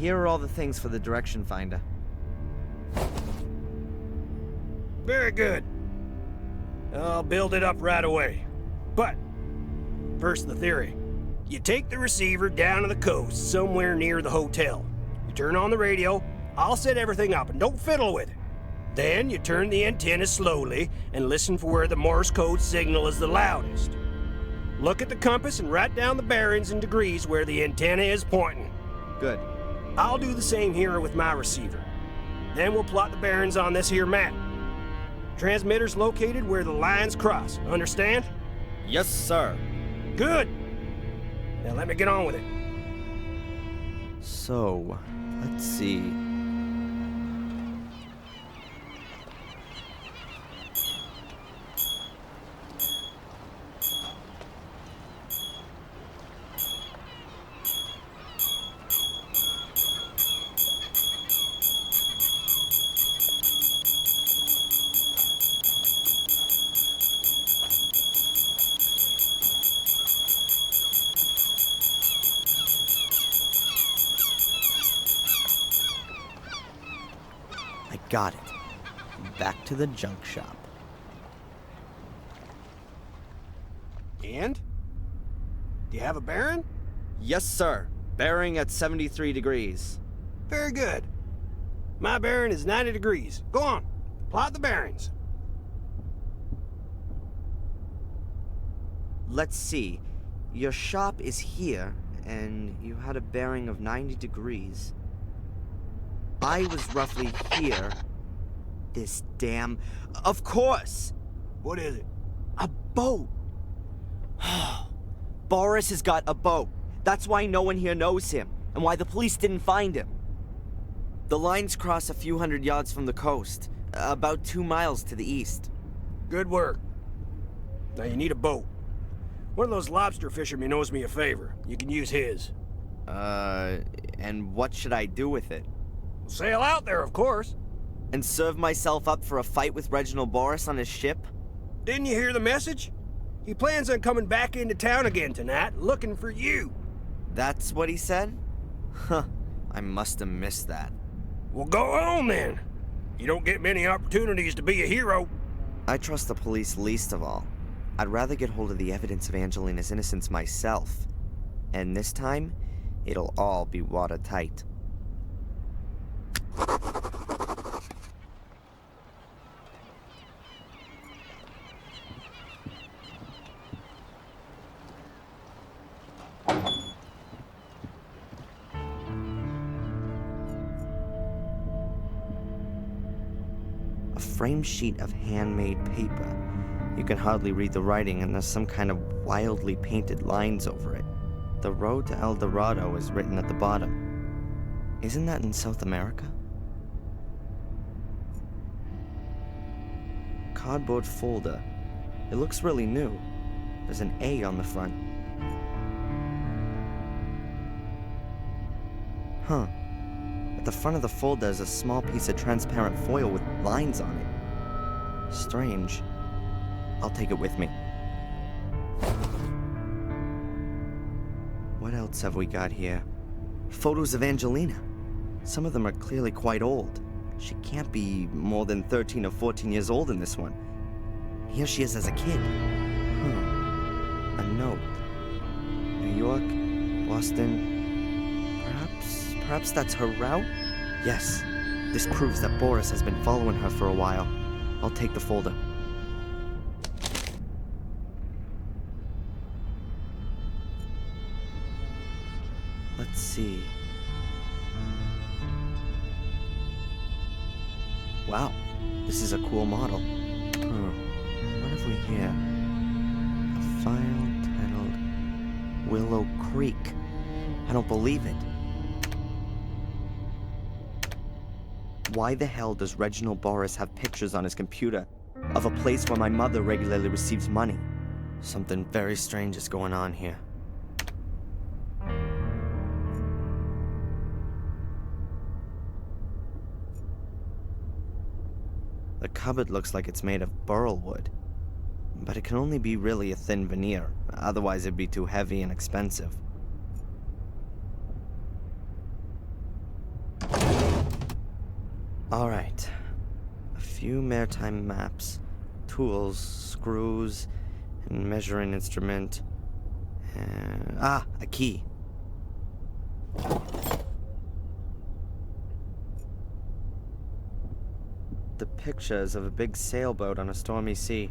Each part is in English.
Here are all the things for the direction finder. Very good. I'll build it up right away. But, first the theory. You take the receiver down to the coast, somewhere near the hotel. You turn on the radio, I'll set everything up, and don't fiddle with it. Then you turn the antenna slowly and listen for where the Morse code signal is the loudest. Look at the compass and write down the bearings and degrees where the antenna is pointing. Good. I'll do the same here with my receiver. Then we'll plot the bearings on this here map. Transmitter's located where the lines cross, understand? Yes, sir. Good. Now let me get on with it. So, let's see. I got it. Back to the junk shop. And? Do you have a bearing? Yes, sir. Bearing at 73 degrees. Very good. My bearing is 90 degrees. Go on. Plot the bearings. Let's see. Your shop is here, and you had a bearing of 90 degrees. I was roughly here. This damn... Of course! What is it? A boat! Boris has got a boat. That's why no one here knows him, and why the police didn't find him. The lines cross a few hundred yards from the coast, about 2 miles to the east. Good work. Now you need a boat. One of those lobster fishermen owes me a favor. You can use his. And what should I do with it? Sail out there, of course. And serve myself up for a fight with Reginald Boris on his ship? Didn't you hear the message? He plans on coming back into town again tonight, looking for you. That's what he said? Huh, I must have missed that. Well, go on then. You don't get many opportunities to be a hero. I trust the police least of all. I'd rather get hold of the evidence of Angelina's innocence myself. And this time, it'll all be watertight. A framed sheet of handmade paper. You can hardly read the writing, and there's some kind of wildly painted lines over it. The road to El Dorado is written at the bottom. Isn't that in South America? Cardboard folder. It looks really new. There's an A on the front. Huh. At the front of the folder is a small piece of transparent foil with lines on it. Strange. I'll take it with me. What else have we got here? Photos of Angelina. Some of them are clearly quite old. She can't be more than 13 or 14 years old in this one. Here she is as a kid. A note. New York, Boston. Perhaps that's her route? Yes. This proves that Boris has been following her for a while. I'll take the folder. Let's see. Wow, this is a cool model. What have we here? A file titled Willow Creek. I don't believe it. Why the hell does Reginald Boris have pictures on his computer of a place where my mother regularly receives money? Something very strange is going on here. The cupboard looks like it's made of burl wood, but it can only be really a thin veneer, otherwise it'd be too heavy and expensive. Alright. A few maritime maps, tools, screws, and measuring instrument. And... a key. The pictures of a big sailboat on a stormy sea.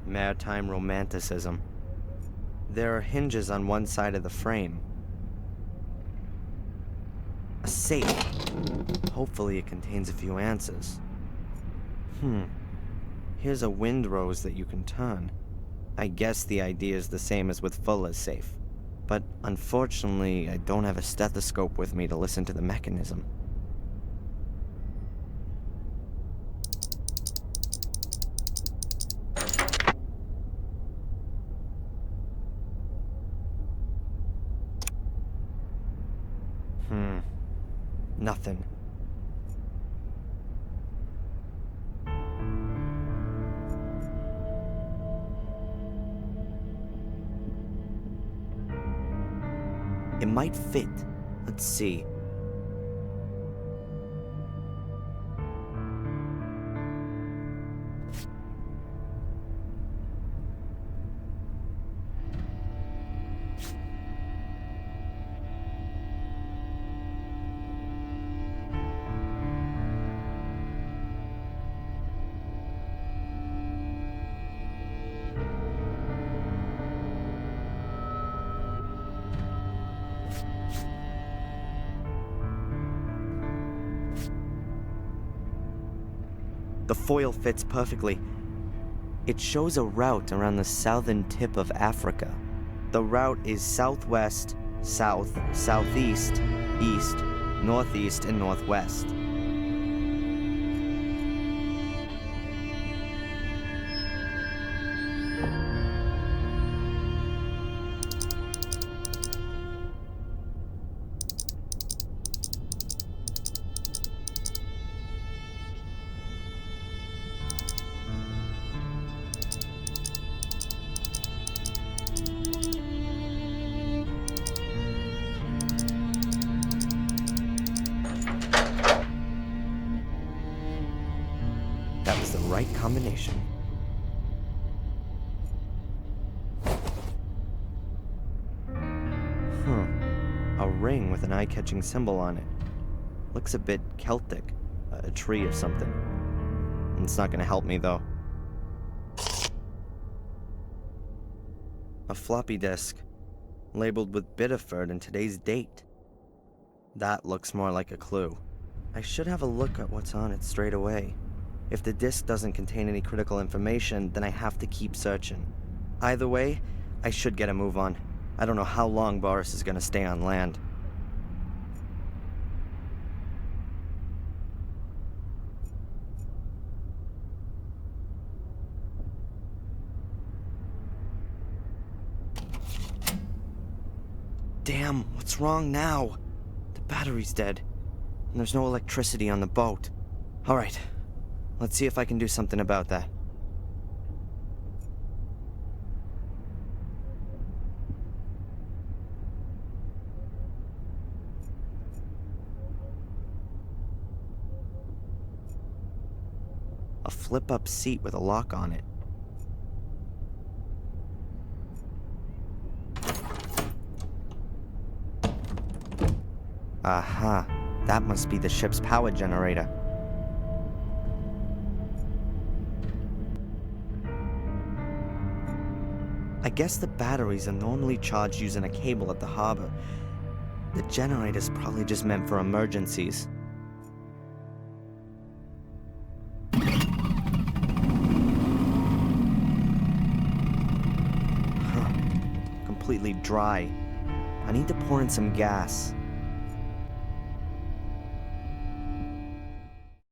Maritime romanticism. There are hinges on one side of the frame. A safe. Hopefully it contains a few answers. Here's a windrose that you can turn. I guess the idea is the same as with Fuller's safe. But unfortunately, I don't have a stethoscope with me to listen to the mechanism. Nothing. It might fit. Let's see. The foil fits perfectly. It shows a route around the southern tip of Africa. The route is southwest, south, southeast, east, northeast, and northwest. That was the right combination. A ring with an eye-catching symbol on it. Looks a bit Celtic, a tree or something. It's not gonna help me, though. A floppy disk, labeled with Biddeford and today's date. That looks more like a clue. I should have a look at what's on it straight away. If the disk doesn't contain any critical information, then I have to keep searching. Either way, I should get a move on. I don't know how long Boris is gonna stay on land. Damn, what's wrong now? The battery's dead, and there's no electricity on the boat. Alright, let's see if I can do something about that. A flip-up seat with a lock on it. Aha, that must be the ship's power generator. I guess the batteries are normally charged using a cable at the harbor. The generator's probably just meant for emergencies. Completely dry. I need to pour in some gas.